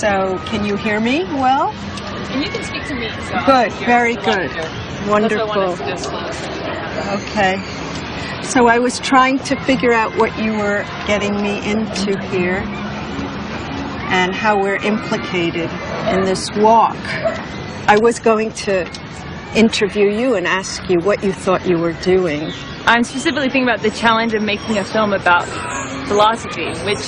So, can you hear me well? And you can speak to me. So good, very good. Wonderful. Okay. So I was trying to figure out what you were getting me into here and how we're implicated in this walk. I was going to interview you and ask you what you thought you were doing. I'm specifically thinking about the challenge of making a film about philosophy, which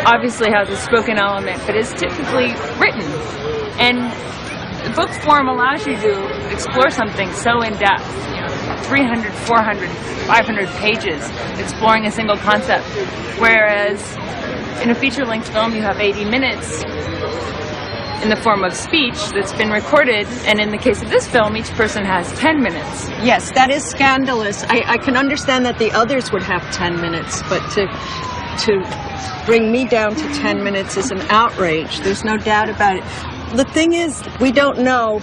obviously has a spoken element, but is typically written. And book form allows you to explore something so in depth, 300, 400, 500 pages exploring a single concept. Whereas in a feature-length film, you have 80 minutes in the form of speech that's been recorded, and in the case of this film, each person has 10 minutes. Yes, that is scandalous. I can understand that the others would have 10 minutes, but to bring me down to 10 minutes is an outrage. There's no doubt about it. The thing is, we don't know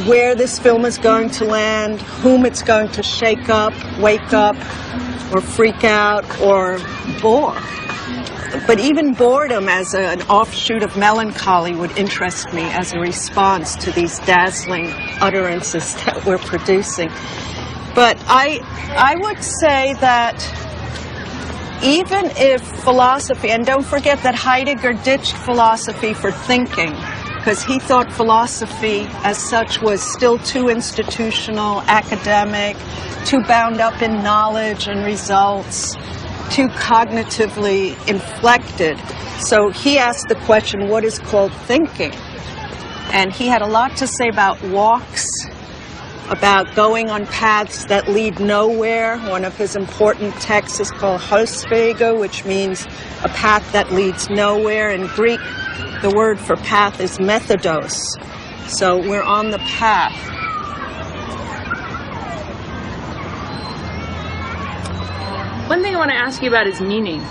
where this film is going to land, whom it's going to shake up, wake up, or freak out, or bore. But even boredom as an offshoot of melancholy would interest me as a response to these dazzling utterances that we're producing. But I would say that even if philosophy, and don't forget that Heidegger ditched philosophy for thinking, because he thought philosophy as such was still too institutional, academic, too bound up in knowledge and results, too cognitively inflected. So he asked the question, what is called thinking? And he had a lot to say about walks, about going on paths that lead nowhere. One of his important texts is called Hauswege, which means a path that leads nowhere. In Greek, the word for path is methodos. So we're on the path. One thing I want to ask you about is meaning.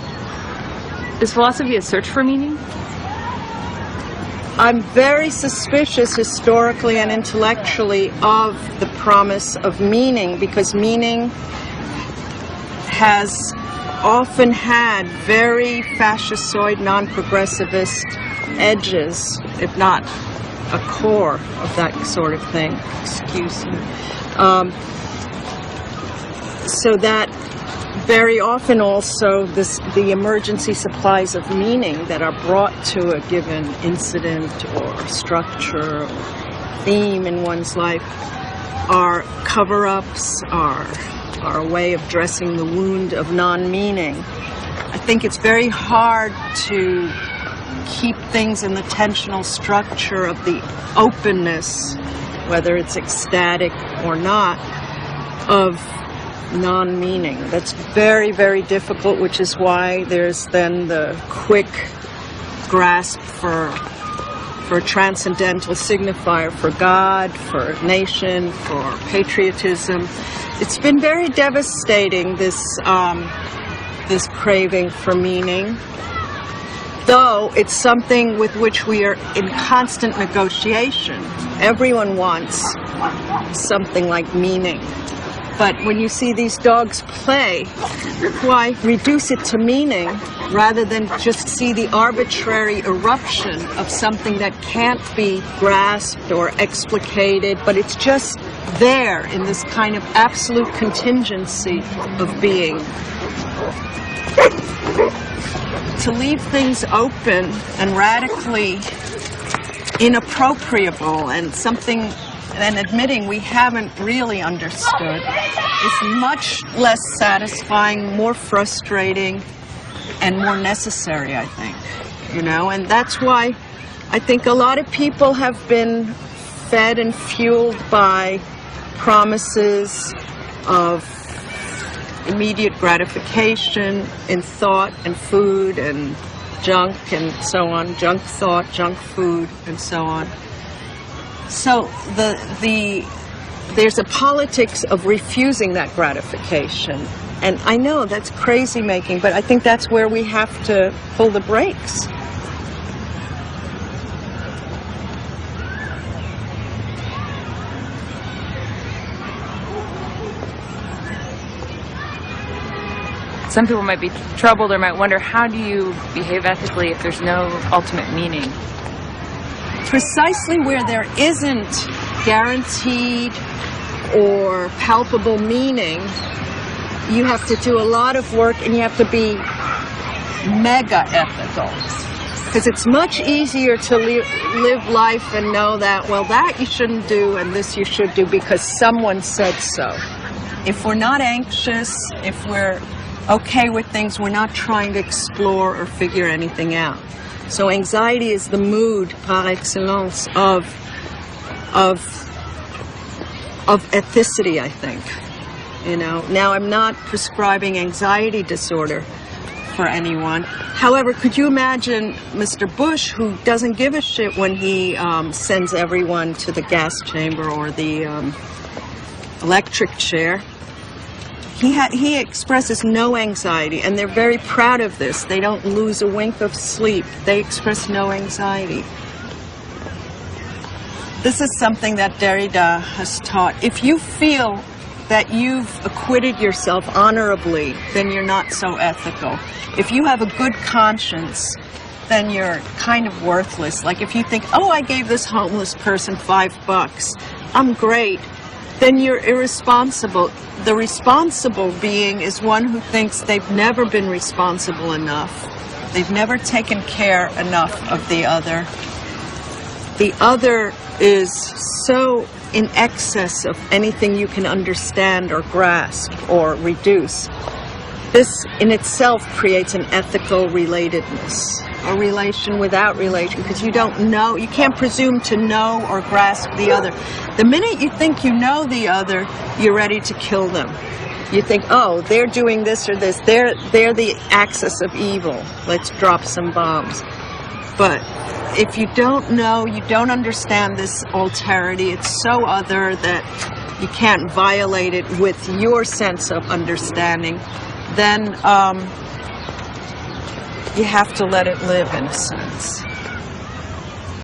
Is philosophy a search for meaning? I'm very suspicious historically and intellectually of the promise of meaning, because meaning has often had very fascistoid, non-progressivist edges, if not a core of that sort of thing. Excuse me. So that very often also the emergency supplies of meaning that are brought to a given incident or structure or theme in one's life are cover-ups, are a way of dressing the wound of non-meaning. I think it's very hard to keep things in the tensional structure of the openness, whether it's ecstatic or not, of non-meaning. That's very, very difficult, which is why there's then the quick grasp for a transcendental signifier for God, for nation, for patriotism. It's been very devastating, this craving for meaning, though it's something with which we are in constant negotiation. Everyone wants something like meaning. But when you see these dogs play, why reduce it to meaning rather than just see the arbitrary eruption of something that can't be grasped or explicated, but it's just there in this kind of absolute contingency of being. To leave things open and radically inappropriable and something and admitting we haven't really understood is much less satisfying, more frustrating, and more necessary, I think. And that's why I think a lot of people have been fed and fueled by promises of immediate gratification in thought and food and junk and so on, junk thought, junk food, and so on. So there's a politics of refusing that gratification. And I know that's crazy making, but I think that's where we have to pull the brakes. some people might be troubled or might wonder, how do you behave ethically if there's no ultimate meaning? Precisely where there isn't guaranteed or palpable meaning, you have to do a lot of work, and you have to be mega ethical. Because it's much easier to live life and know that, well, that you shouldn't do and this you should do because someone said so. If we're not anxious, if we're okay with things, we're not trying to explore or figure anything out. So anxiety is the mood par excellence of ethicity, I think. You know, now I'm not prescribing anxiety disorder for anyone. However, could you imagine Mr. Bush, who doesn't give a shit when he sends everyone to the gas chamber or the electric chair? He expresses no anxiety, and they're very proud of this. They don't lose a wink of sleep. They express no anxiety. This is something that Derrida has taught. If you feel that you've acquitted yourself honorably, then you're not so ethical. If you have a good conscience, then you're kind of worthless. Like if you think, oh, I gave this homeless person $5, I'm great, then you're irresponsible. The responsible being is one who thinks they've never been responsible enough. They've never taken care enough of the other. The other is so in excess of anything you can understand or grasp or reduce. This in itself creates an ethical relatedness, a relation without relation, because you don't know, you can't presume to know or grasp the other. The minute you think you know the other, you're ready to kill them. You think, oh, they're doing this or this, they're the axis of evil, let's drop some bombs. But if you don't know, you don't understand this alterity, it's so other that you can't violate it with your sense of understanding, then you have to let it live in a sense.